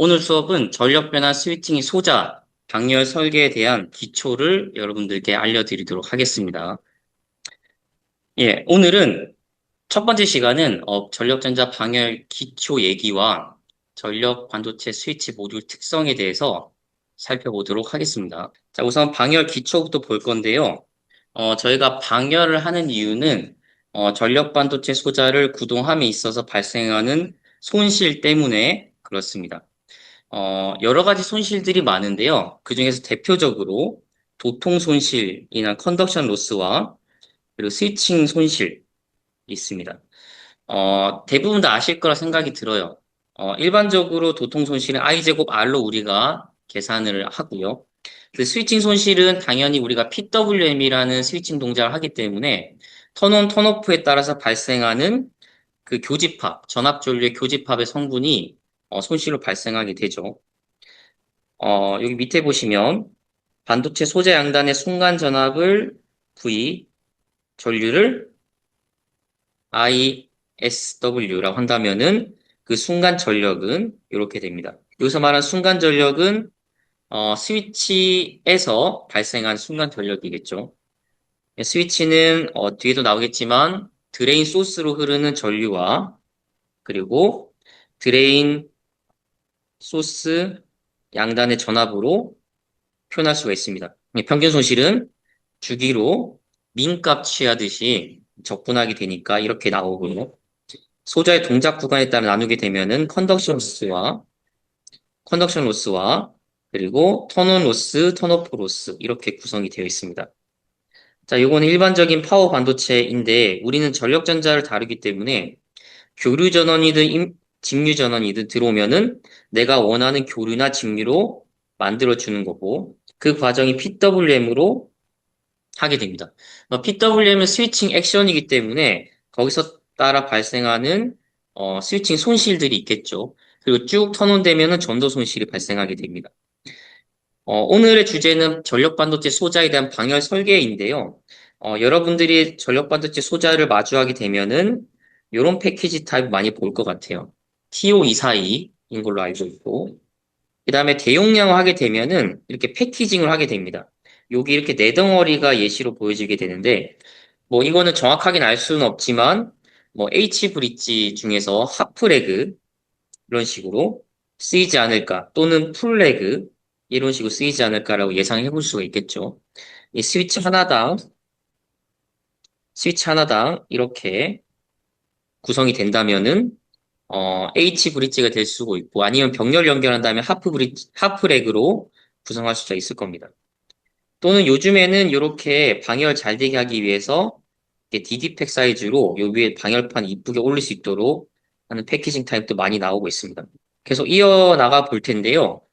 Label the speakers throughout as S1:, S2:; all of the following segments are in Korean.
S1: 오늘 수업은 전력 변화 스위칭의 소자, 방열 설계에 대한 기초를 여러분들께 알려드리도록 하겠습니다. 예, 오늘은 첫 번째 시간은 전력전자 방열 기초 얘기와 전력 반도체 스위치 모듈 특성에 대해서 살펴보도록 하겠습니다. 자, 우선 방열 기초부터 볼 건데요. 저희가 방열을 하는 이유는 전력 반도체 소자를 구동함에 있어서 발생하는 손실 때문에 그렇습니다. 여러 가지 손실들이 많은데요. 그중에서 대표적으로 도통 손실이나 컨덕션 로스와 그리고 스위칭 손실이 있습니다. 대부분 다 아실 거라 생각이 들어요. 일반적으로 도통 손실은 i제곱 r로 우리가 계산을 하고요. 그 스위칭 손실은 당연히 우리가 PWM이라는 스위칭 동작을 하기 때문에 턴온, 턴오프에 따라서 발생하는 그 교집합, 전압전류의 교집합의 성분이 손실로 발생하게 되죠. 여기 밑에 보시면 반도체 소재 양단의 순간 전압을 V, 전류를 ISW라고 한다면은 그 순간 전력은 이렇게 됩니다. 여기서 말한 순간 전력은 스위치에서 발생한 순간 전력이겠죠. 스위치는 뒤에도 나오겠지만 드레인 소스로 흐르는 전류와 그리고 드레인 소스 양단의 전압으로 표현할 수가 있습니다. 평균 손실은 주기로 민값 취하듯이 적분하게 되니까 이렇게 나오고요. 소자의 동작 구간에 따라 나누게 되면은 컨덕션 로스와 그리고 턴온 로스, 턴오프 로스 이렇게 구성이 되어 있습니다. 자, 이거는 일반적인 파워 반도체인데 우리는 전력전자를 다루기 때문에 교류 전원이든 직류 전원이든 들어오면은 내가 원하는 교류나 직류로 만들어 주는 거고 그 과정이 PWM으로 하게 됩니다. PWM은 스위칭 액션이기 때문에 거기서 따라 발생하는 스위칭 손실들이 있겠죠. 그리고 쭉 턴온되면은 전도 손실이 발생하게 됩니다. 오늘의 주제는 전력 반도체 소자에 대한 방열 설계인데요. 여러분들이 전력 반도체 소자를 마주하게 되면은 이런 패키지 타입 많이 볼 것 같아요. TO242인 걸로 알고 있고, 그 다음에 대용량을 하게 되면은 이렇게 패키징을 하게 됩니다. 여기 이렇게 네 덩어리가 예시로 보여지게 되는데, 뭐 이거는 정확하게는 알 수는 없지만, 뭐 H 브릿지 중에서 하프레그 이런 식으로 쓰이지 않을까, 또는 풀레그 이런 식으로 쓰이지 않을까라고 예상해 볼 수가 있겠죠. 이 스위치 하나당 이렇게 구성이 된다면은 H 브릿지가 될 수도 있고 아니면 병렬 연결한다면 하프렉으로 구성할 수가 있을 겁니다. 또는 요즘에는 이렇게 방열 잘 되게 하기 위해서 DD팩 사이즈로 요 위에 방열판 이쁘게 올릴 수 있도록 하는 패키징 타입도 많이 나오고 있습니다. 계속 이어나가 볼 텐데요.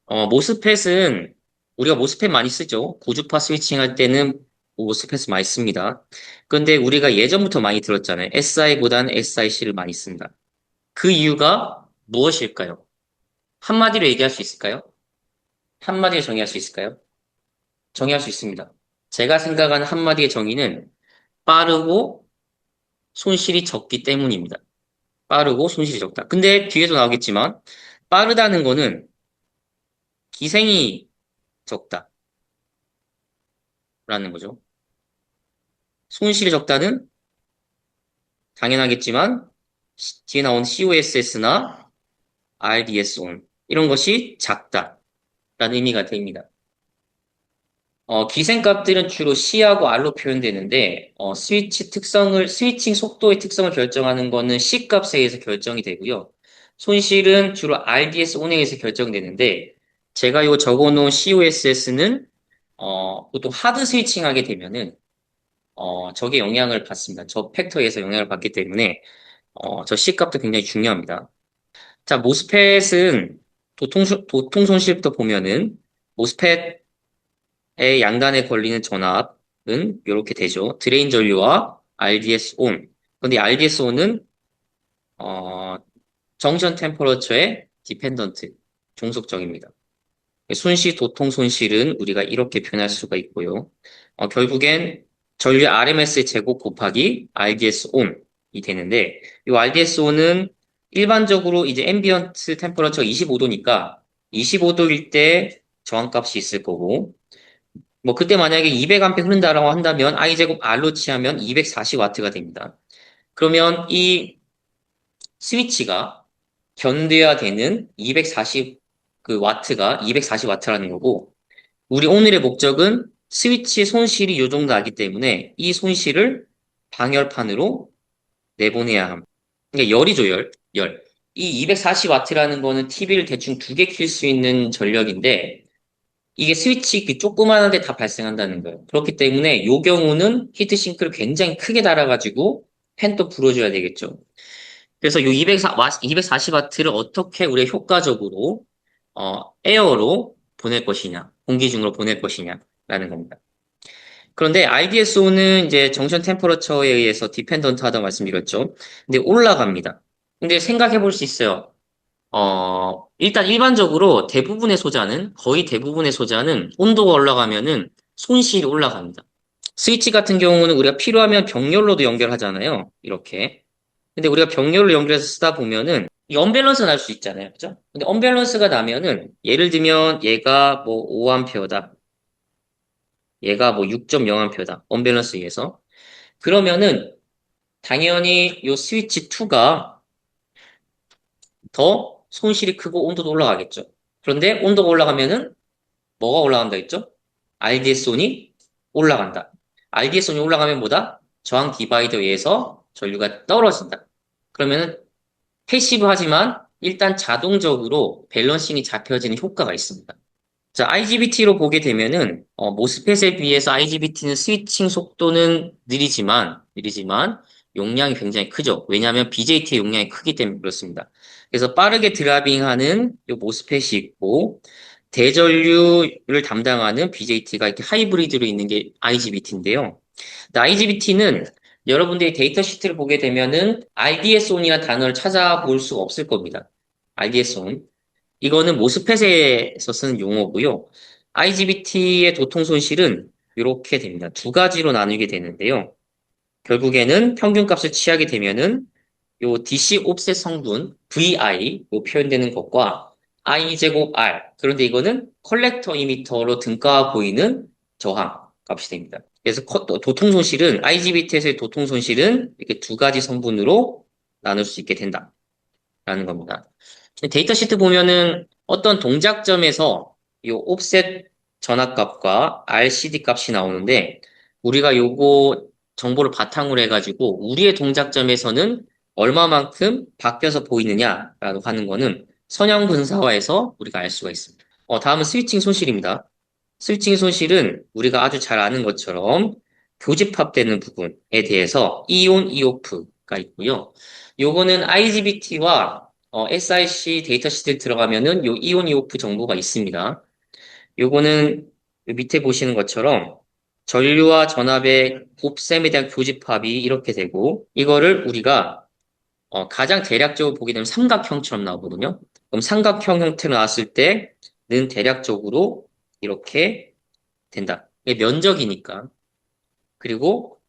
S1: 모스펫은 우리가 모스펫 많이 쓰죠. 고주파 스위칭 할 때는 모스펫 많이 씁니다. 그런데 우리가 예전부터 많이 들었잖아요. SI보다는 SIC를 많이 쓴다. 그 이유가 무엇일까요? 한마디로 얘기할 수 있을까요? 한마디로 정의할 수 있을까요? 정의할 수 있습니다. 제가 생각하는 한마디의 정의는 빠르고 손실이 적기 때문입니다. 빠르고 손실이 적다. 근데 뒤에도 나오겠지만 빠르다는 거는 기생이 적다라는 거죠. 손실이 적다는 당연하겠지만 뒤에 나온 COSS나 RDS on 이런 것이 작다라는 의미가 됩니다. 기생값들은 주로 C하고 R로 표현되는데, 스위칭 속도의 특성을 결정하는 거는 C값에 의해서 결정이 되고요. 손실은 주로 RDS on에 의해서 결정되는데, 제가 요 적어놓은 COSS는, 보통 하드 스위칭 하게 되면은, 저게 영향을 받습니다. 저 팩터에서 영향을 받기 때문에, 저 C값도 굉장히 중요합니다. 자, 모스펫은 도통 손실부터 보면은, 모스펫 의 양단에 걸리는 전압은 이렇게 되죠. 드레인 전류와 RDS on. 근데 RDS on은 정션 템퍼러처의 디펜던트, 종속적입니다. 도통 손실은 우리가 이렇게 표현할 수가 있고요. 결국엔 전류 RMS의 제곱 곱하기 RDS on이 되는데 이 RDS on은 일반적으로 이제 앰비언트 템퍼러처가 25도니까 25도일 때 저항값이 있을 거고, 뭐 그때 만약에 200A 흐른다라고 한다면 I제곱 R로 치하면 240W가 됩니다. 그러면 이 스위치가 견뎌야 되는 240 그 와트가 240W라는 거고, 우리 오늘의 목적은 스위치의 손실이 이 정도 나기 때문에 이 손실을 방열판으로 내보내야 합니다. 그러니까 열이죠, 열. 이 240W라는 거는 TV를 대충 2개 킬 수 있는 전력인데, 이게 스위치 그 조그마한 데 다 발생한다는 거예요. 그렇기 때문에 이 경우는 히트싱크를 굉장히 크게 달아가지고 팬도 불어줘야 되겠죠. 그래서 이 240W를 어떻게 우리가 효과적으로 에어로 보낼 것이냐, 공기 중으로 보낼 것이냐라는 겁니다. 그런데 RDSO는 이제 정션 템퍼러처에 의해서 디펜던트 하다고 말씀드렸죠. 근데 올라갑니다. 근데 생각해 볼 수 있어요. 일단 일반적으로 거의 대부분의 소자는 온도가 올라가면은 손실이 올라갑니다. 스위치 같은 경우는 우리가 필요하면 병렬로도 연결하잖아요. 이렇게. 근데 우리가 병렬로 연결해서 쓰다 보면은 이 언밸런스 날 수 있잖아요. 그죠? 근데 언밸런스가 나면은 예를 들면 얘가 뭐 5A다. 얘가 뭐 6.0A다. 언밸런스에 의해서. 그러면은 당연히 요 스위치 2가 더 손실이 크고 온도도 올라가겠죠. 그런데 온도가 올라가면은 뭐가 올라간다 했죠? RDS온이 올라간다. RDS온이 올라가면 뭐다? 저항 디바이더에 의해서 전류가 떨어진다. 그러면은 패시브하지만 일단 자동적으로 밸런싱이 잡혀지는 효과가 있습니다. 자, IGBT로 보게 되면은 모스펫에 비해서 IGBT는 스위칭 속도는 느리지만 용량이 굉장히 크죠. 왜냐하면 BJT의 용량이 크기 때문에 그렇습니다. 그래서 빠르게 드라이빙하는 이 모스펫이 있고 대전류를 담당하는 BJT가 이렇게 하이브리드로 있는 게 IGBT인데요. IGBT는 여러분들이 데이터 시트를 보게 되면은 RDS온이라는 단어를 찾아볼 수가 없을 겁니다. RDS온. 이거는 모스펫에서 쓰는 용어고요. IGBT의 도통 손실은 이렇게 됩니다. 두 가지로 나누게 되는데요. 결국에는 평균값을 취하게 되면은 요 DC 옵셋 성분 VI 요 표현되는 것과 I 제곱 R 그런데 이거는 컬렉터 이미터로 등가 보이는 저항 값이 됩니다. 그래서 도통 손실은 IGBT에서의 도통 손실은 이렇게 두 가지 성분으로 나눌 수 있게 된다라는 겁니다. 데이터 시트 보면은 어떤 동작점에서 이 옵셋 전압값과 RCD 값이 나오는데 우리가 요거 정보를 바탕으로 해가지고 우리의 동작점에서는 얼마만큼 바뀌어서 보이느냐라고 하는 거는 선형 분사화에서 우리가 알 수가 있습니다. 다음은 스위칭 손실입니다. 스위칭 손실은 우리가 아주 잘 아는 것처럼 교집합되는 부분에 대해서 이온 이오프가 있고요. 요거는 IGBT와 SIC 데이터 시트에 들어가면은 요 이온 이오프 정보가 있습니다. 요거는 밑에 보시는 것처럼 전류와 전압의 곱셈에 대한 교집합이 이렇게 되고 이거를 우리가 가장 대략적으로 보게 되면 삼각형처럼 나오거든요. 그럼 삼각형 형태로 나왔을 때는 대략적으로 이렇게 된다. 이게 면적이니까. 그리고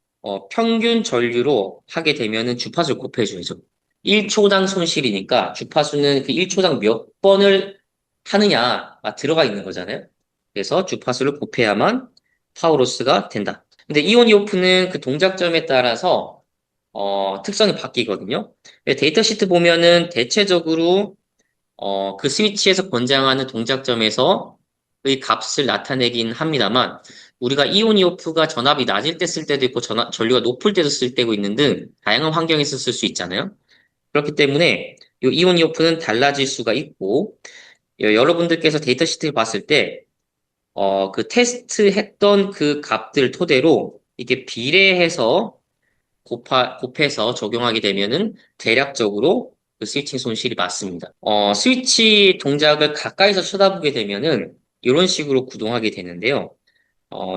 S1: 평균 전류로 하게 되면은 주파수를 곱해줘야죠. 1초당 손실이니까 주파수는 그 1초당 몇 번을 하느냐가 들어가 있는 거잖아요. 그래서 주파수를 곱해야만 파워로스가 된다. 근데 이온 이오프는 그 동작점에 따라서 특성이 바뀌거든요. 데이터 시트 보면은 대체적으로 그 스위치에서 권장하는 동작점에서 의 값을 나타내긴 합니다만 우리가 이온 이오프가 전압이 낮을 때 쓸 때도 있고 전류가 높을 때도 쓸 때고 있는 등 다양한 환경에서 쓸 수 있잖아요. 그렇기 때문에 이 이온 이오프는 달라질 수가 있고 여러분들께서 데이터 시트를 봤을 때 그 테스트 했던 그 값들 토대로 이게 비례해서 곱해서 적용하게 되면은 대략적으로 그 스위칭 손실이 맞습니다. 스위치 동작을 가까이서 쳐다보게 되면은 이런 식으로 구동하게 되는데요.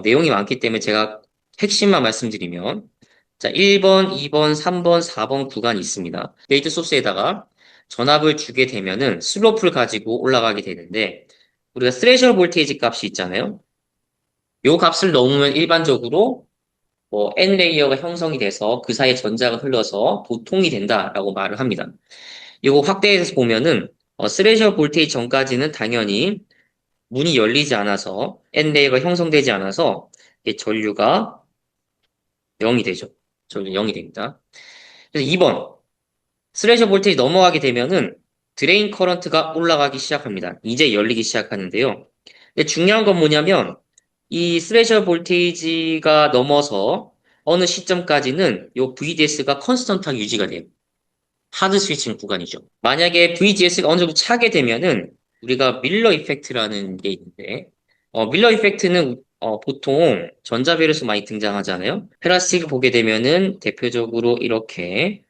S1: 내용이 많기 때문에 제가 핵심만 말씀드리면 자, 1번, 2번, 3번, 4번 구간이 있습니다. 게이트 소스에다가 전압을 주게 되면은 슬로프를 가지고 올라가게 되는데 우리가 스레셔 볼테이지 값이 있잖아요. 요 값을 넘으면 일반적으로 뭐 N 레이어가 형성이 돼서 그 사이에 전자가 흘러서 도통이 된다라고 말을 합니다. 이거 확대해서 보면은 스레셔 볼테이지 전까지는 당연히 문이 열리지 않아서 N레이어가 형성되지 않아서 이게 전류가 0이 되죠. 전류 0이 됩니다. 그래서 2번 스레셔 볼테이지 넘어가게 되면은 드레인 커런트가 올라가기 시작합니다. 이제 열리기 시작하는데요. 근데 중요한 건 뭐냐면 이 스레셔 볼테이지가 넘어서 어느 시점까지는 이 VDS가 컨스턴트하게 유지가 돼요. 하드 스위칭 구간이죠. 만약에 VGS가 어느 정도 차게 되면은 우리가 밀러 이펙트라는 게 있는데 밀러 이펙트는 보통 전자벨에서 많이 등장하잖아요. 플라스틱을 보게 되면은 대표적으로 이렇게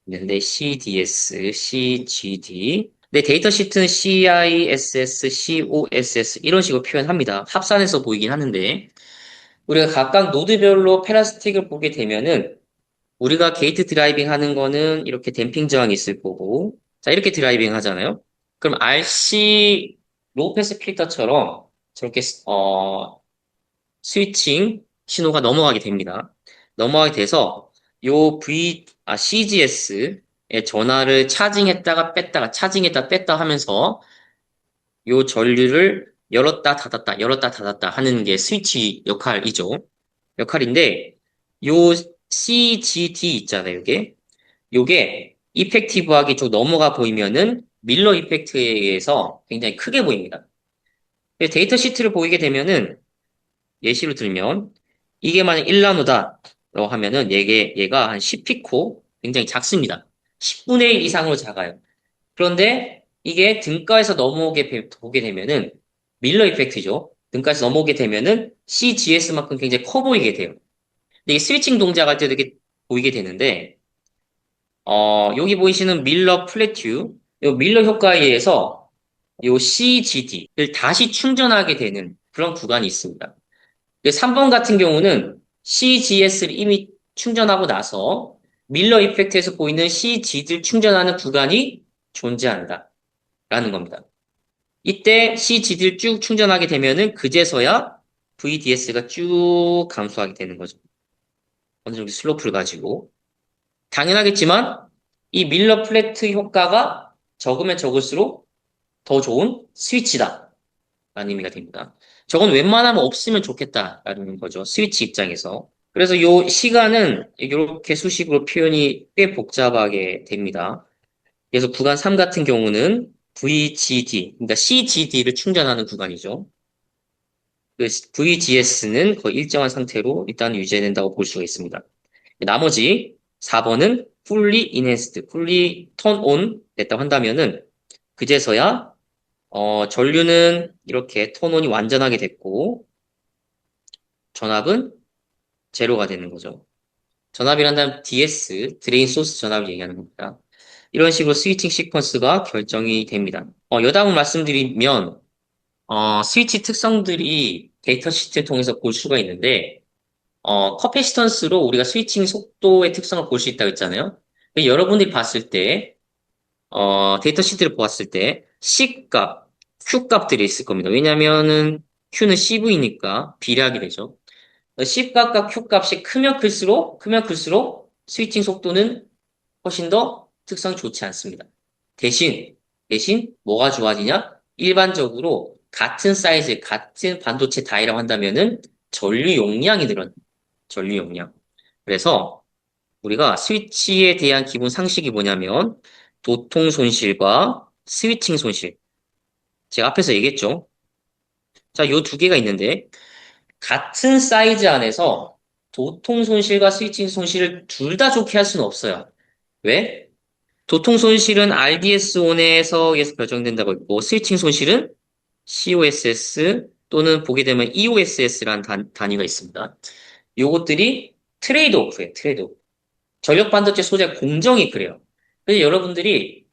S1: 있는데 CDS, CGD. 근데 데이터 시트는 CISS, COSS 이런 식으로 표현합니다. 합산해서 보이긴 하는데 우리가 각각 노드별로 플라스틱을 보게 되면은 우리가 게이트 드라이빙 하는 거는 이렇게 댐핑 저항이 있을 거고, 자, 이렇게 드라이빙 하잖아요? 그럼 RC 로우 패스 필터처럼 저렇게, 스위칭 신호가 넘어가게 됩니다. 넘어가게 돼서 CGS의 전화를 차징했다가 뺐다가, 차징했다 뺐다 하면서 요 전류를 열었다 닫았다, 열었다 닫았다 하는 게 스위치 역할이죠. 역할인데, 요 CGD 있잖아요, 요게 이펙티브하게 쭉 넘어가 보이면은 밀러 이펙트에 의해서 굉장히 크게 보입니다. 데이터 시트를 보이게 되면은 예시로 들면 이게 만약 1나노다라고 하면은 얘가 한 10피코 굉장히 작습니다. 10분의 1 이상으로 작아요. 그런데 이게 등가에서 넘어오게 보게 되면은 밀러 이펙트죠. 등가에서 넘어오게 되면은 CGS만큼 굉장히 커 보이게 돼요. 근데 이게 스위칭 동작할 때도 이렇게 보이게 되는데 여기 보이시는 밀러 플래튜, 이 밀러 효과에 의해서 이 CGD를 다시 충전하게 되는 그런 구간이 있습니다. 3번 같은 경우는 CGS를 이미 충전하고 나서 밀러 이펙트에서 보이는 CGD를 충전하는 구간이 존재한다. 라는 겁니다. 이때 CGD를 쭉 충전하게 되면은 그제서야 VDS가 쭉 감소하게 되는 거죠. 어느 정도 슬로프를 가지고. 당연하겠지만 이 밀러 플래트 효과가 적으면 적을수록 더 좋은 스위치다 라는 의미가 됩니다. 저건 웬만하면 없으면 좋겠다라는 거죠. 스위치 입장에서. 그래서 이 시간은 이렇게 수식으로 표현이 꽤 복잡하게 됩니다. 그래서 구간 3 같은 경우는 VGD, 그러니까 CGD를 충전하는 구간이죠. VGS는 거의 일정한 상태로 일단 유지된다고 볼 수가 있습니다. 나머지 4번은 fully enhanced, fully turn on 됐다고 한다면은 그제서야 전류는 이렇게 턴온이 완전하게 됐고 전압은 제로가 되는 거죠. 전압이란다면 DS, 드레인 소스 전압을 얘기하는 겁니다. 이런 식으로 스위칭 시퀀스가 결정이 됩니다. 여담을 말씀드리면 스위치 특성들이 데이터 시트를 통해서 볼 수가 있는데 커패시턴스로 우리가 스위칭 속도의 특성을 볼 수 있다고 했잖아요. 여러분들이 봤을 때 데이터 시트를 보았을 때 C 값, Q 값들이 있을 겁니다. 왜냐면은 Q는 CV니까 비례하게 되죠. C 값과 Q 값이 크면 클수록 스위칭 속도는 훨씬 더 특성이 좋지 않습니다. 대신 뭐가 좋아지냐? 일반적으로 같은 사이즈, 같은 반도체 다이라고 한다면은 전류 용량이 늘어납니다. 전류 용량. 그래서 우리가 스위치에 대한 기본 상식이 뭐냐면 도통 손실과 스위칭 손실. 제가 앞에서 얘기했죠. 자, 요 두 개가 있는데 같은 사이즈 안에서 도통 손실과 스위칭 손실을 둘 다 좋게 할 수는 없어요. 왜? 도통 손실은 RDS 온에서 결정된다고 했고 스위칭 손실은 COSS 또는 보게 되면 EOSS라는 단위가 있습니다. 요것들이 트레이드 오프예요. 트레이드 오프. 전력 반도체 소재 공정이 그래요. 그래서 여러분들이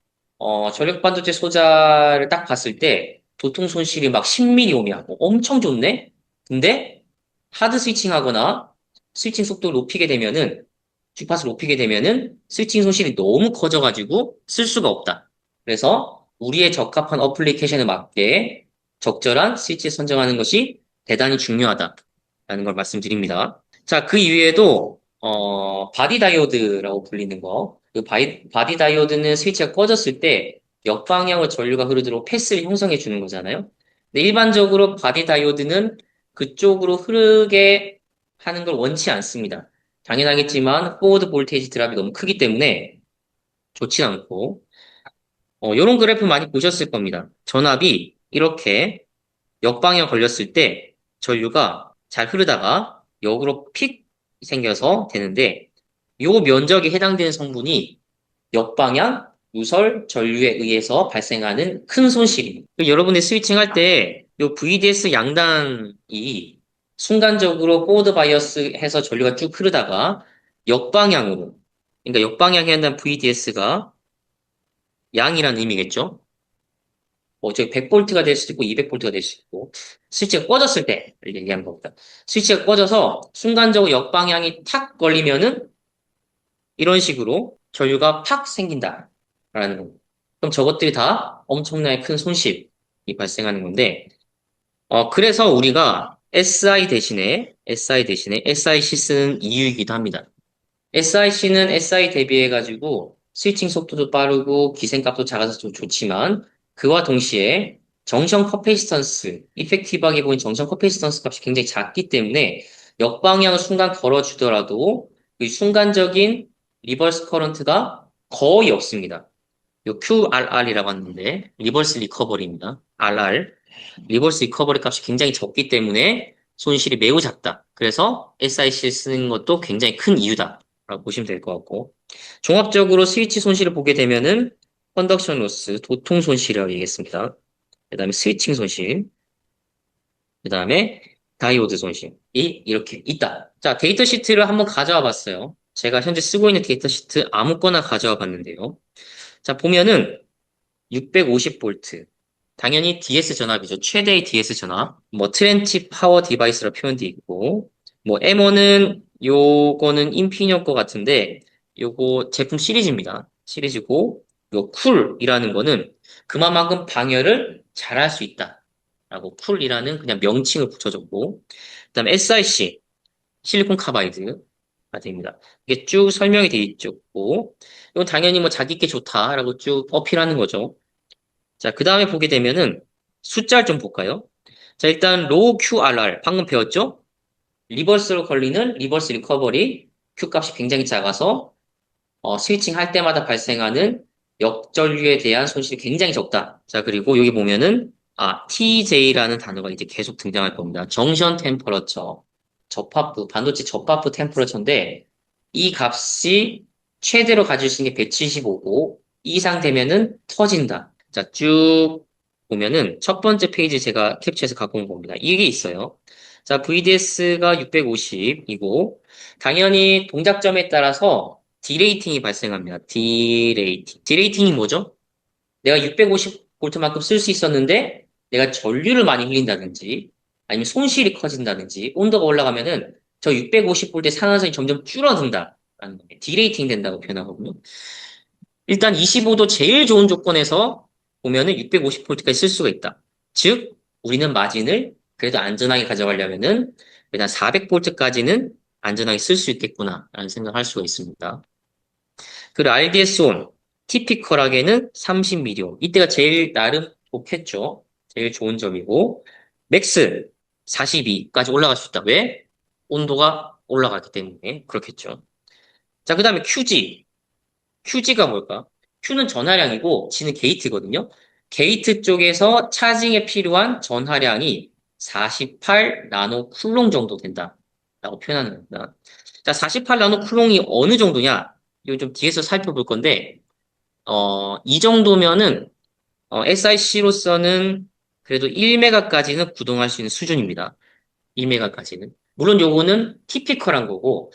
S1: 전력 반도체 소자를 딱 봤을 때 도통 손실이 막 10mm 오면 엄청 좋네? 근데 하드 스위칭 하거나 스위칭 속도를 높이게 되면은 주파수를 높이게 되면은 스위칭 손실이 너무 커져가지고 쓸 수가 없다. 그래서 우리의 적합한 어플리케이션에 맞게 적절한 스위치 선정하는 것이 대단히 중요하다라는 걸 말씀드립니다. 자, 그 이외에도 바디 다이오드라고 불리는 거. 그 바디 다이오드는 스위치가 꺼졌을 때 역방향으로 전류가 흐르도록 패스를 형성해 주는 거잖아요. 근데 일반적으로 바디 다이오드는 그쪽으로 흐르게 하는 걸 원치 않습니다. 당연하겠지만 포워드 볼테이지 드랍이 너무 크기 때문에 좋지 않고 요런 그래프 많이 보셨을 겁니다. 전압이 이렇게 역방향 걸렸을 때 전류가 잘 흐르다가 역으로 픽 생겨서 되는데 요 면적에 해당되는 성분이 역방향 누설 전류에 의해서 발생하는 큰 손실입니다. 여러분이 스위칭할 때 요 VDS 양단이 순간적으로 포워드 바이어스 해서 전류가 쭉 흐르다가 역방향으로 그러니까 역방향에 한다는 VDS가 양이라는 의미겠죠. 뭐, 저기 100볼트가 될 수도 있고, 200볼트가 될 수 있고, 스위치가 꺼졌을 때 얘기하는 겁니다. 스위치가 꺼져서 순간적으로 역방향이 탁 걸리면은 이런 식으로 전류가 팍 생긴다라는 겁니다. 그럼 저것들이 다 엄청나게 큰 손실이 발생하는 건데, 그래서 우리가 SI 대신에 SIC 쓰는 이유이기도 합니다. SIC는 SI 대비해가지고 스위칭 속도도 빠르고 기생값도 작아서 좀 좋지만 그와 동시에 정션 커패시턴스, 이펙티브하게 보인 정션 커패시턴스 값이 굉장히 작기 때문에 역방향을 순간 걸어주더라도 그 순간적인 리버스 커런트가 거의 없습니다. 요 QRR이라고 하는데 리버스 리커버리입니다. RR. 리버스 리커버리 값이 굉장히 적기 때문에 손실이 매우 작다. 그래서 SIC를 쓰는 것도 굉장히 큰 이유다. 라고 보시면 될 것 같고. 종합적으로 스위치 손실을 보게 되면은 컨덕션 로스, 도통 손실이라고 얘기했습니다. 그 다음에 스위칭 손실, 그 다음에 다이오드 손실이 이렇게 있다. 자, 데이터 시트를 한번 가져와 봤어요. 제가 현재 쓰고 있는 데이터 시트 아무거나 가져와 봤는데요. 자, 보면은 650V. 당연히 DS 전압이죠. 최대의 DS 전압. 뭐 트렌치 파워 디바이스로 표현되어 있고, 뭐 M1은 요거는 인피니언 거 같은데, 요거 제품 시리즈입니다. 시리즈고, 요 쿨이라는 거는 그만큼 방열을 잘할 수 있다. 라고 쿨이라는 그냥 명칭을 붙여줬고, 그 다음에 SIC, 실리콘 카바이드가 됩니다. 이게 쭉 설명이 되어 있죠. 이건 당연히 뭐 자기께 좋다라고 쭉 어필하는 거죠. 자, 그 다음에 보게 되면은 숫자를 좀 볼까요? 자, 일단 로우 QRR 방금 배웠죠? 리버스로 걸리는 리버스 리커버리 Q 값이 굉장히 작아서 스위칭 할 때마다 발생하는 역전류에 대한 손실이 굉장히 적다. 자, 그리고 여기 보면은 TJ라는 단어가 이제 계속 등장할 겁니다. 정션 템퍼러처, 접합부, 반도체 접합부 템퍼러처인데 이 값이 최대로 가질 수 있는 게 175고 이상 되면은 터진다. 자, 쭉 보면은 첫 번째 페이지 제가 캡처해서 갖고 온 겁니다. 이게 있어요. 자, VDS가 650이고 당연히 동작점에 따라서 디레이팅이 발생합니다. 디레이팅. 디레이팅이 뭐죠? 내가 650볼트만큼 쓸 수 있었는데 내가 전류를 많이 흘린다든지 아니면 손실이 커진다든지 온도가 올라가면은 저 650볼트의 상한선이 점점 줄어든다라는 거예요. 디레이팅 된다고 표현하거든요. 일단 25도 제일 좋은 조건에서 보면은 650볼트까지 쓸 수가 있다. 즉, 우리는 마진을 그래도 안전하게 가져가려면은 일단 400볼트까지는 안전하게 쓸 수 있겠구나라는 생각을 할 수가 있습니다. 그리고 RDS-ON, 티피컬하게는 30mΩ. 이때가 제일 나름 좋겠죠. 제일 좋은 점이고, 맥스 42까지 올라갈 수 있다. 왜? 온도가 올라갔기 때문에 그렇겠죠. 자, 그 다음에 QG. QG가 뭘까? Q는 전하량이고 G는 게이트거든요. 게이트 쪽에서 차징에 필요한 전하량이 48 나노 쿨롱 정도 된다. 라고 표현하는 겁니다. 자, 48 나노 쿨롱이 어느 정도냐? 이거 좀 뒤에서 살펴볼 건데, 이 정도면은, SIC로서는 그래도 1메가까지는 구동할 수 있는 수준입니다. 1메가까지는. 물론 요거는 티피컬한 거고,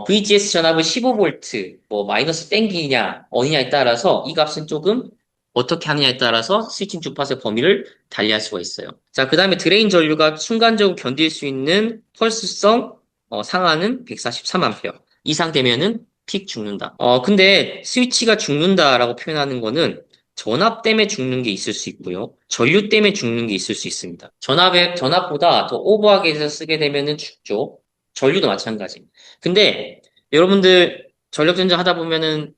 S1: VGS 전압을 15V, 뭐, 마이너스 땡기냐, 어느냐에 따라서 이 값은 조금 어떻게 하느냐에 따라서 스위칭 주파수의 범위를 달리할 수가 있어요. 자, 그 다음에 드레인 전류가 순간적으로 견딜 수 있는 펄스성 상한은 143A. 이상 되면은 픽 죽는다. 근데 스위치가 죽는다라고 표현하는 거는 전압 때문에 죽는 게 있을 수 있고요. 전류 때문에 죽는 게 있을 수 있습니다. 전압보다 더 오버하게 해서 쓰게 되면은 죽죠. 전류도 마찬가지. 근데 여러분들 전력전자 하다 보면은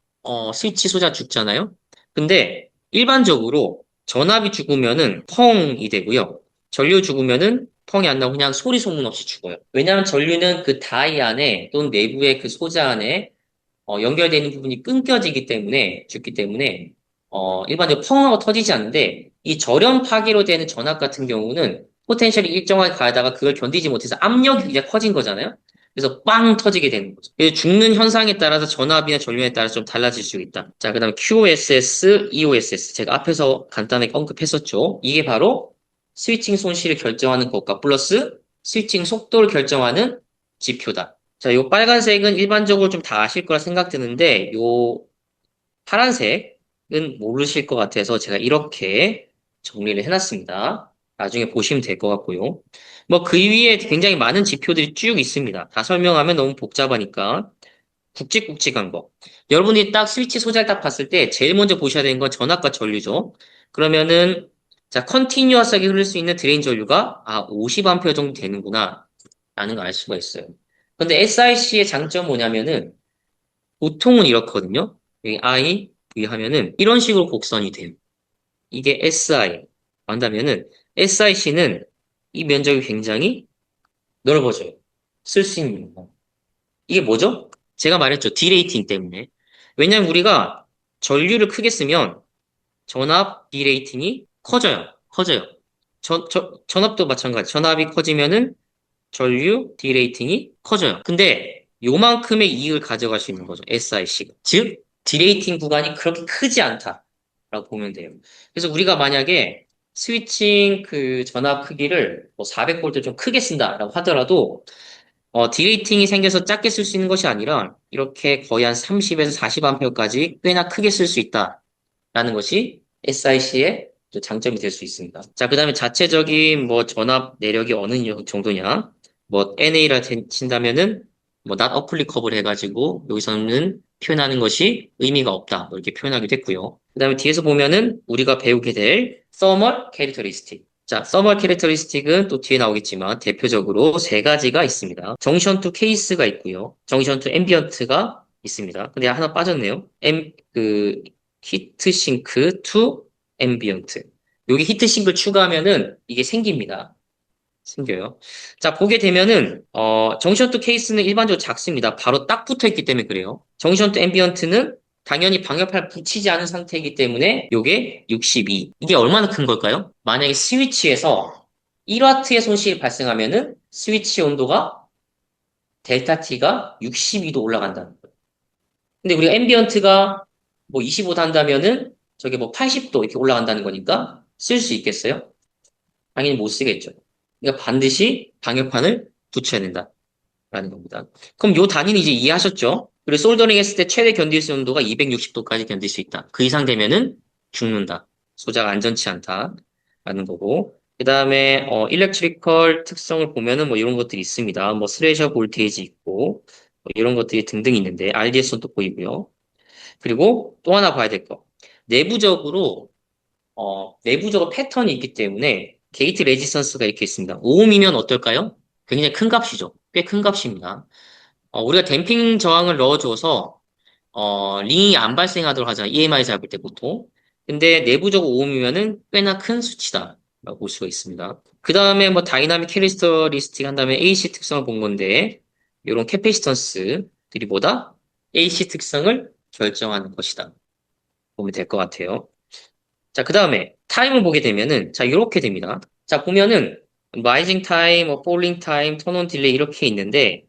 S1: 스위치 소자 죽잖아요. 근데 일반적으로 전압이 죽으면은 펑이 되고요. 전류 죽으면은 펑이 안 나고 그냥 소리 소문 없이 죽어요. 왜냐하면 전류는 그 다이 안에 또는 내부의 그 소자 안에 연결되는 부분이 끊겨지기 때문에 죽기 때문에 일반적으로 펑하고 터지지 않는데 이 절연 파기로 되는 전압 같은 경우는 포텐셜이 일정하게 가다가 그걸 견디지 못해서 압력이 이제 커진 거잖아요. 그래서 빵 터지게 되는 거죠. 그래서 죽는 현상에 따라서 전압이나 전류에 따라서 좀 달라질 수 있다. 자, 그다음에 QSS, EOSS 제가 앞에서 간단하게 언급했었죠. 이게 바로 스위칭 손실을 결정하는 것과 플러스 스위칭 속도를 결정하는 지표다. 자, 요 빨간색은 일반적으로 좀 다 아실 거라 생각드는데, 요 파란색은 모르실 것 같아서 제가 이렇게 정리를 해놨습니다. 나중에 보시면 될 것 같고요. 뭐 그 위에 굉장히 많은 지표들이 쭉 있습니다. 다 설명하면 너무 복잡하니까 굵직굵직한 거. 여러분이 딱 스위치 소재를 딱 봤을 때 제일 먼저 보셔야 되는 건 전압과 전류죠. 그러면은 자, 컨티뉴어스하게 흐를 수 있는 드레인 전류가 50A 정도 되는구나 라는 걸 알 수가 있어요. 근데 SIC의 장점은 뭐냐면은 보통은 이렇거든요. 여기 I, V 하면은 이런 식으로 곡선이 돼요. 이게 SI. 한다면은 SIC는 이 면적이 굉장히 넓어져요. 쓸 수 있는 거. 이게 뭐죠? 제가 말했죠. 디레이팅 때문에. 왜냐면 우리가 전류를 크게 쓰면 전압 디레이팅이 커져요. 커져요. 전압도 마찬가지. 전압이 커지면은 전류 디레이팅이 커져요. 근데 요만큼의 이익을 가져갈 수 있는 거죠. SIC가. 즉, 디레이팅 구간이 그렇게 크지 않다라고 보면 돼요. 그래서 우리가 만약에 스위칭 그 전압 크기를 뭐 400V 좀 크게 쓴다라고 하더라도 디레이팅이 생겨서 작게 쓸 수 있는 것이 아니라 이렇게 거의 한 30에서 40A까지 꽤나 크게 쓸 수 있다라는 것이 SIC의 장점이 될 수 있습니다. 자, 그 다음에 자체적인 뭐 전압 내력이 어느 정도냐? 뭐 NA라 친다면은 뭐 not applicable 해가지고 여기서는 표현하는 것이 의미가 없다. 뭐 이렇게 표현하기도 했고요. 그 다음에 뒤에서 보면은 우리가 배우게 될 thermal characteristic. 자, thermal characteristic은 또 뒤에 나오겠지만 대표적으로 세 가지가 있습니다. 정션 투 케이스가 있고요. 정션 투 앰비언트가 있습니다. 근데 하나 빠졌네요. 히트 싱크 투 앰비언트. 여기 히트 싱크를 추가하면은 이게 생깁니다. 생겨요. 자, 보게 되면은, 정션 투 케이스는 일반적으로 작습니다. 바로 딱 붙어 있기 때문에 그래요. 정션 투 앰비언트는 당연히 방열판 붙이지 않은 상태이기 때문에 요게 62. 이게 얼마나 큰 걸까요? 만약에 스위치에서 1W의 손실이 발생하면은 스위치 온도가 델타 T가 62도 올라간다는 거예요. 근데 우리가 앰비언트가 뭐 25도 한다면은 저게 뭐 80도 이렇게 올라간다는 거니까 쓸 수 있겠어요? 당연히 못 쓰겠죠. 그러니까 반드시 방열판을 붙여야 된다라는 겁니다. 그럼 요 단위는 이제 이해하셨죠? 그리고 솔더링 했을 때 최대 견딜 수 있는 온도가 260도까지 견딜 수 있다. 그 이상 되면은 죽는다. 소자가 안전치 않다라는 거고. 그 다음에 일렉트리컬 특성을 보면은 뭐 이런 것들이 있습니다. 뭐 스레셔 볼테이지 있고 뭐 이런 것들이 등등 있는데 RDS도 보이고요. 그리고 또 하나 봐야 될 거. 내부적으로 내부적으로 패턴이 있기 때문에 게이트 레지스턴스가 이렇게 있습니다. 5옴이면 어떨까요? 굉장히 큰 값이죠. 꽤 큰 값입니다. 우리가 댐핑 저항을 넣어줘서 링이 안 발생하도록 하잖아요. EMI 잡을 때 보통. 근데 내부적으로 5옴이면은 꽤나 큰 수치다라고 볼 수가 있습니다. 그 다음에 뭐 다이나믹 캐리스터리스틱 한 다음에 AC 특성을 본 건데 이런 캐패시턴스들이 뭐다? AC 특성을 결정하는 것이다. 보면 될 것 같아요. 자, 그 다음에 타임을 보게 되면은 자, 이렇게 됩니다. 자, 보면은 라이징 타임, 폴링 타임, 턴온 딜레이 이렇게 있는데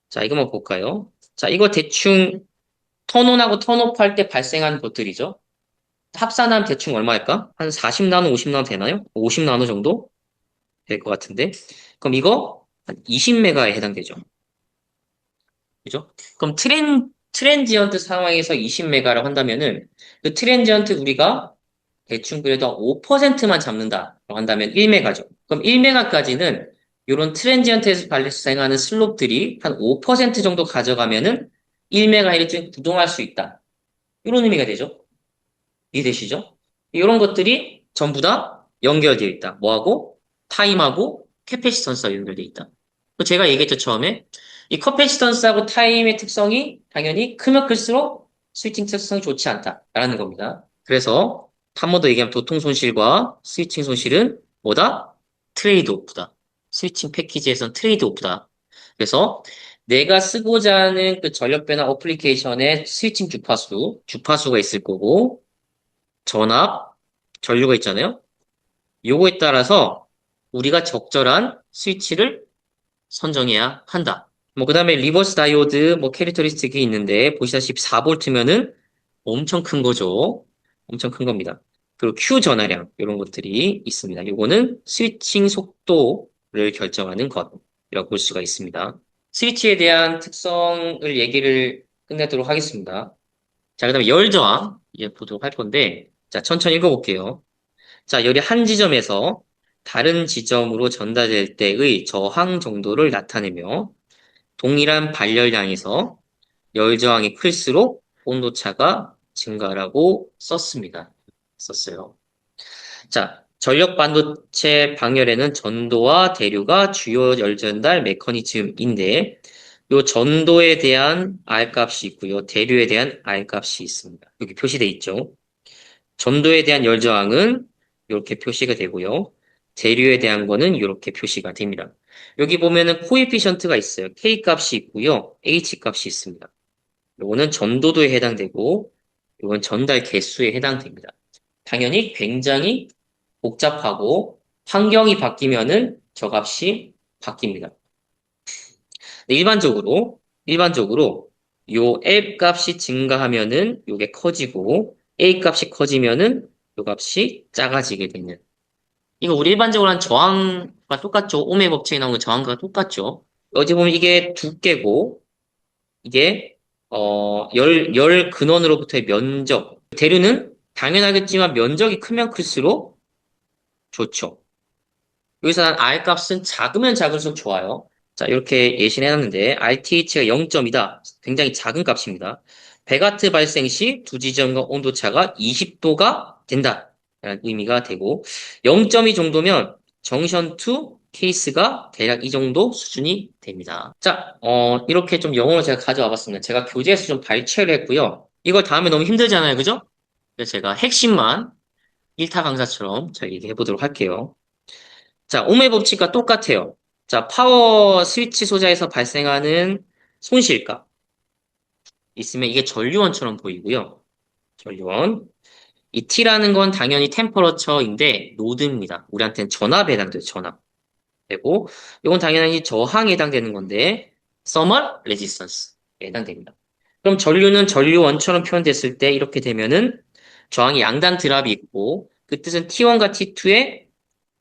S1: 자, 이거만 볼까요? 자, 이거 대충 턴온하고 턴오프 할 때 발생하는 것들이죠. 합산하면 대충 얼마일까? 한 40나노, 50나노 되나요? 50나노 정도 될 것 같은데. 그럼 이거 한 20메가에 해당되죠. 그죠? 그럼 트랜지언트 상황에서 20메가라고 한다면은 그 트랜지언트 우리가 대충 그래도 5%만 잡는다고 한다면 1메가죠. 그럼 1메가까지는 이런 트랜지언트에서 발생하는 슬롭들이 한 5% 정도 가져가면은 1메가를 좀 구동할 수 있다. 이런 의미가 되죠. 이해되시죠? 이런 것들이 전부 다 연결되어 있다. 뭐하고? 타임하고 캐패시턴스가 연결되어 있다. 제가 얘기했죠, 처음에. 이 캐패시턴스하고 타임의 특성이 당연히 크면 클수록 스위칭 특성이 좋지 않다라는 겁니다. 그래서 한 번 더 얘기하면 도통 손실과 스위칭 손실은 뭐다? 트레이드 오프다. 스위칭 패키지에선 트레이드 오프다. 그래서 내가 쓰고자 하는 그 전력 변화 어플리케이션에 스위칭 주파수가 있을 거고, 전압, 전류가 있잖아요. 요거에 따라서 우리가 적절한 스위치를 선정해야 한다. 뭐, 그 다음에 리버스 다이오드, 뭐, 캐릭터리스틱이 있는데, 보시다시피 4V면은 엄청 큰 거죠. 엄청 큰 겁니다. 그리고 Q 전하량, 이런 것들이 있습니다. 요거는 스위칭 속도를 결정하는 것이라고 볼 수가 있습니다. 스위치에 대한 특성을 얘기를 끝내도록 하겠습니다. 자, 그 다음에 열 저항, 보도록 할 건데, 자, 천천히 읽어볼게요. 자, 열이 한 지점에서 다른 지점으로 전달될 때의 저항 정도를 나타내며, 동일한 발열량에서 열 저항이 클수록 온도차가 증가라고 썼어요. 자, 전력 반도체 방열에는 전도와 대류가 주요 열 전달 메커니즘인데, 요 전도에 대한 R값이 있고요. 대류에 대한 R값이 있습니다. 여기 표시되어 있죠. 전도에 대한 열 저항은 이렇게 표시가 되고요. 대류에 대한 거는 이렇게 표시가 됩니다. 여기 보면은 코에피션트가 있어요. K 값이 있고요. H 값이 있습니다. 요거는 전도도에 해당되고, 이건 전달 개수에 해당됩니다. 당연히 굉장히 복잡하고 환경이 바뀌면은 저 값이 바뀝니다. 일반적으로 요 L 값이 증가하면은 요게 커지고 A 값이 커지면은 요 값이 작아지게 되는. 이거 우리 일반적으로 한 저항과 똑같죠? ohm의 법칙에 나오는 저항과 똑같죠? 어디 보면 이게 두께고 이게 열 근원으로부터의 면적. 대류는 당연하겠지만 면적이 크면 클수록 좋죠. 여기서 난 R 값은 작으면 작을수록 좋아요. 자, 이렇게 예시를 해놨는데, RTH가 0점이다. 굉장히 작은 값입니다. 백와트 발생 시 두 지점과 온도차가 20도가 된다. 라는 의미가 되고, 0.2 정도면 정션 2 케이스가 대략 이 정도 수준이 됩니다. 자, 이렇게 좀 영어로 제가 가져와 봤습니다. 제가 교재에서 좀 발췌를 했고요. 이걸 다음에 너무 힘들잖아요. 그죠? 그래서 제가 핵심만 1타 강사처럼 잘 얘기해 보도록 할게요. 자, ohm의 법칙과 똑같아요. 자, 파워 스위치 소자에서 발생하는 손실값 있으면 이게 전류원처럼 보이고요. 전류원. 이 T라는 건 당연히 템퍼러처인데 노드입니다. 우리한테는 전압에 해당돼요. 전압. 되고 이건 당연히 저항에 해당되는 건데 thermal resistance에 해당됩니다. 그럼 전류는 전류원처럼 표현됐을 때 이렇게 되면은 저항이 양단 드랍이 있고 그 뜻은 T1과 T2의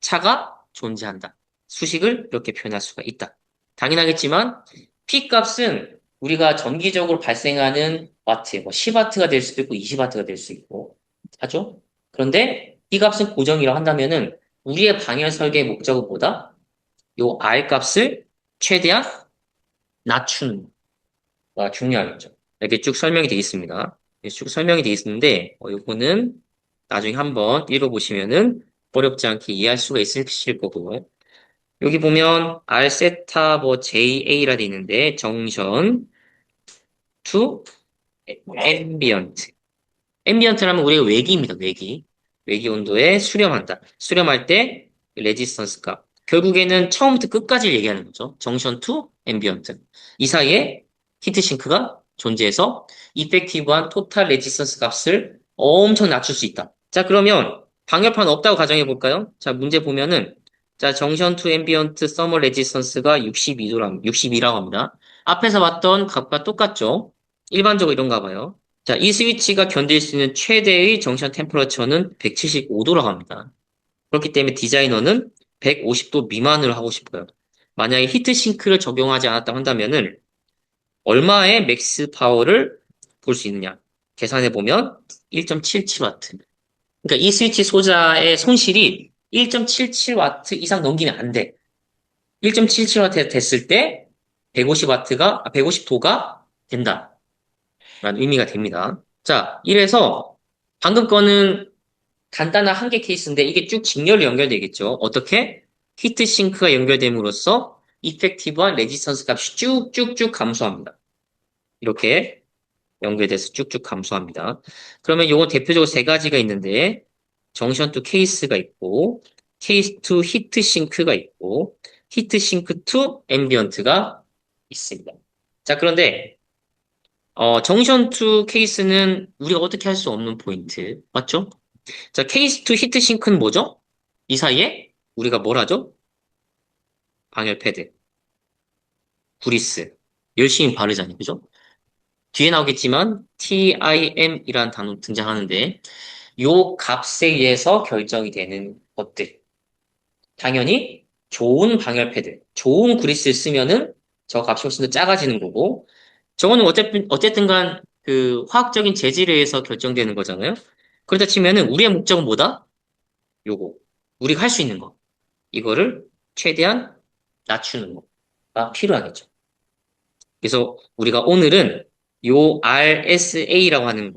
S1: 차가 존재한다. 수식을 이렇게 표현할 수가 있다. 당연하겠지만 P 값은 우리가 전기적으로 발생하는 와트, 뭐 10와트가 될 수도 있고 20와트가 될 수 있고 하죠. 그런데 P 값은 고정이라고 한다면은 우리의 방열 설계의 목적은 뭐다? 요 R 값을 최대한 낮추는 거가 중요하겠죠. 이렇게 쭉 설명이 되어 있습니다. 이렇게 쭉 설명이 되어 있는데 요거는 나중에 한번 읽어보시면은 어렵지 않게 이해할 수가 있으실 거고요. 여기 보면 R 세타 뭐 JA라 돼 있는데 정션 to ambient. 앰비언트라면 우리가 외기입니다. 외기 온도에 수렴한다. 수렴할 때 레지스턴스 값. 결국에는 처음부터 끝까지 얘기하는 거죠. 정션 투 앰비언트. 이 사이에 히트싱크가 존재해서 이펙티브한 토탈 레지스턴스 값을 엄청 낮출 수 있다. 자, 그러면 방열판 없다고 가정해 볼까요? 자, 문제 보면은 자, 정션 투 앰비언트 서머 레지스턴스가 62라고 합니다. 앞에서 봤던 값과 똑같죠? 일반적으로 이런가 봐요. 자, 이 스위치가 견딜 수 있는 최대의 정션 템퍼러처는 175도라고 합니다. 그렇기 때문에 디자이너는 150도 미만으로 하고 싶어요. 만약에 히트싱크를 적용하지 않았다고 한다면은 얼마의 맥스 파워를 볼 수 있느냐? 계산해 보면 1.77와트. 그러니까 이 스위치 소자의 손실이 1.77와트 이상 넘기면 안 돼. 1.77와트 됐을 때 150도가 된다. 라는 의미가 됩니다. 자, 이래서 방금 거는 간단한 한 개 케이스인데 이게 쭉 직렬로 연결되겠죠. 어떻게? 히트싱크가 연결됨으로써 이펙티브한 레지스턴스 값이 쭉쭉쭉 감소합니다. 이렇게 연결돼서 쭉쭉 감소합니다. 그러면 요건 대표적으로 세 가지가 있는데, 정션 투 케이스가 있고, 케이스 투 히트 싱크가 있고, 히트 싱크 투 앰비언트가 있습니다. 자, 그런데, 정션 투 케이스는 우리가 어떻게 할 수 없는 포인트. 맞죠? 자, 케이스 투 히트 싱크는 뭐죠? 이 사이에 우리가 뭘 하죠? 방열 패드, 구리스. 열심히 바르잖아요. 그죠? 뒤에 나오겠지만, TIM이라는 단어 등장하는데, 요 값에 의해서 결정이 되는 것들. 당연히 좋은 방열 패드, 좋은 그리스를 쓰면은 저 값이 훨씬 더 작아지는 거고, 저거는 어쨌든 간 그 화학적인 재질에 의해서 결정되는 거잖아요. 그렇다 치면은 우리의 목적은 뭐다? 요거. 우리가 할 수 있는 거. 이거를 최대한 낮추는 거가 필요하겠죠. 그래서 우리가 오늘은 요 RSA라고 하는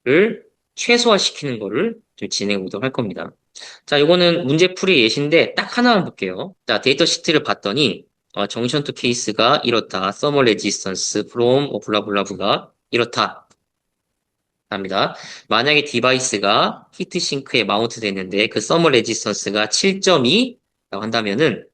S1: 거를 최소화시키는 거를 좀 진행해 보도록 할 겁니다. 자, 요거는 문제풀이 예시인데 딱 하나만 볼게요. 자, 데이터 시트를 봤더니 정션 투 케이스가 이렇다. 서머 레지스턴스 from 블라블라브가 이렇다. 합니다. 만약에 디바이스가 히트싱크에 마운트 됐는데 그 서머 레지스턴스가 7.2라고 한다면은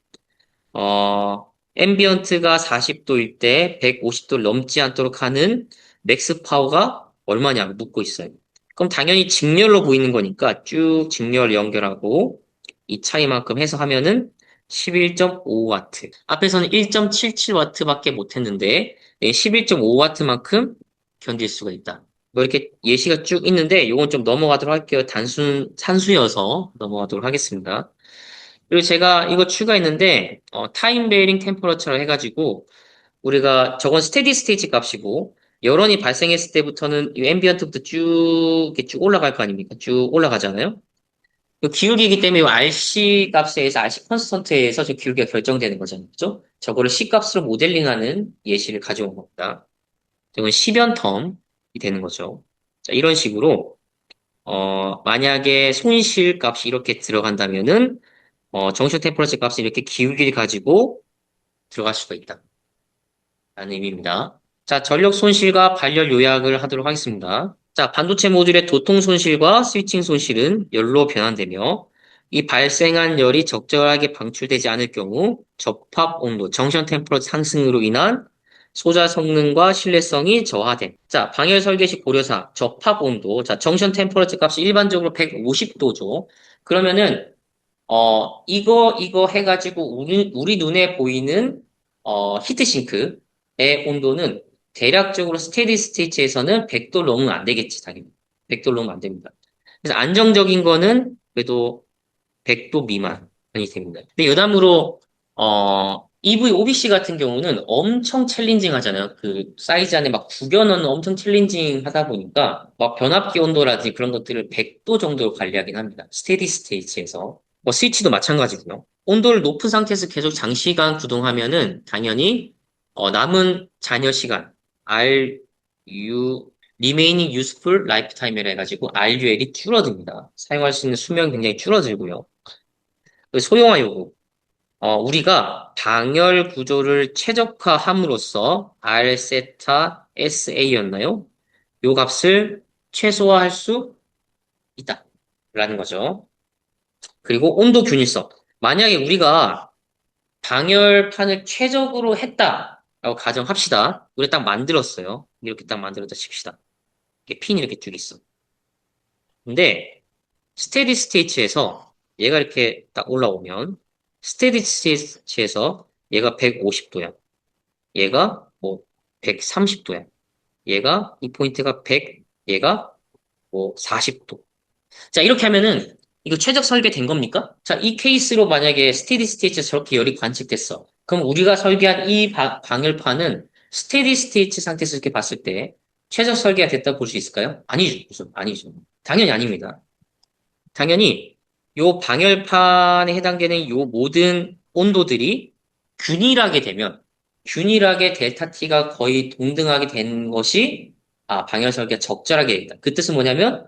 S1: 앰비언트가 40도일 때 150도를 넘지 않도록 하는 맥스 파워가 얼마냐 묻고 있어요. 그럼 당연히 직렬로 보이는 거니까 쭉 직렬 연결하고 이 차이만큼 해서 하면은 11.5와트. 앞에서는 1.77와트밖에 못했는데 11.5와트만큼 견딜 수가 있다. 뭐 이렇게 예시가 쭉 있는데 이건 좀 넘어가도록 할게요. 단순 산수여서 넘어가도록 하겠습니다. 그리고 제가 이거 추가했는데 타임 베어링 템퍼러처를 해가지고 우리가 저건 스테디 스테이지 값이고 열원이 발생했을 때부터는 이 앰비언트부터 쭉 이렇게 쭉 올라갈 거 아닙니까? 쭉 올라가잖아요. 그 기울기이기 때문에 이 RC 값에 의해서 RC 컨스턴트에 의해서 저 기울기가 결정되는 거잖아요. 그죠? 저거를 C 값으로 모델링하는 예시를 가져온 겁니다. 이건 시변 텀이 되는 거죠. 자, 이런 식으로 만약에 손실 값이 이렇게 들어간다면은 정션 템퍼러처 값이 이렇게 기울기를 가지고 들어갈 수가 있다. 라는 의미입니다. 자, 전력 손실과 발열 요약을 하도록 하겠습니다. 자, 반도체 모듈의 도통 손실과 스위칭 손실은 열로 변환되며 이 발생한 열이 적절하게 방출되지 않을 경우 접합 온도, 정션 템퍼러처 상승으로 인한 소자 성능과 신뢰성이 저하됨. 자, 방열 설계 시 고려사 접합 온도. 자, 정션 템퍼러처 값이 일반적으로 150도죠. 그러면은 이거 해가지고 우리 눈에 보이는 히트싱크의 온도는 대략적으로 스테디 스테이트에서는 100도 넘으면 안 되겠지, 당연히. 100도 넘으면 안 됩니다. 그래서 안정적인 거는 그래도 100도 미만이 됩니다. 근데 여담으로 EV OBC 같은 경우는 엄청 챌린징 하잖아요. 그 사이즈 안에 막 구겨넣는 엄청 챌린징 하다 보니까 막 변압기 온도라든지 그런 것들을 100도 정도로 관리하긴 합니다. 스테디 스테이트에서. 뭐 스위치도 마찬가지고요. 온도를 높은 상태에서 계속 장시간 구동하면은 당연히 남은 잔여 시간 RU Remaining Useful Lifetime이라 해가지고 RUL이 줄어듭니다. 사용할 수 있는 수명이 굉장히 줄어들고요. 그 소형화 요구. 우리가 방열 구조를 최적화함으로써 R 세타 SA였나요? 요 값을 최소화할 수 있다. 라는 거죠. 그리고 온도 균일성. 만약에 우리가 방열판을 최적으로 했다라고 가정합시다. 우리 딱 만들었어요. 이렇게 딱 만들었다 칩시다. 이렇게 핀이 이렇게 쭉 있어. 근데 스테디 스테이트에서 얘가 이렇게 딱 올라오면 스테디 스테이트에서 얘가 150도야. 얘가 뭐 130도야. 얘가 이 포인트가 100, 얘가 뭐 40도. 자, 이렇게 하면은 이거 최적 설계된 겁니까? 자, 이 케이스로 만약에 스테디 스테이트에서 저렇게 열이 관측됐어. 그럼 우리가 설계한 이 방열판은 스테디 스테이트 상태에서 이렇게 봤을 때 최적 설계가 됐다고 볼 수 있을까요? 아니죠. 아니죠. 당연히 아닙니다. 당연히 요 방열판에 해당되는 요 모든 온도들이 균일하게 되면 균일하게 델타 T가 거의 동등하게 된 것이 방열 설계가 적절하게 되다. 그 뜻은 뭐냐면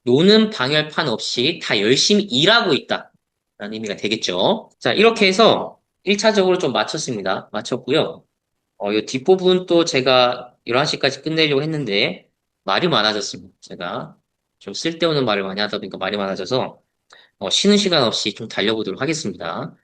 S1: 노는 방열판 없이 다 열심히 일하고 있다. 라는 의미가 되겠죠. 자, 이렇게 해서 1차적으로 좀 맞췄습니다. 맞췄고요. 이 뒷부분 또 제가 11시까지 끝내려고 했는데 말이 많아졌습니다. 제가 좀 쓸데없는 말을 많이 하다 보니까 말이 많아져서 쉬는 시간 없이 좀 달려보도록 하겠습니다.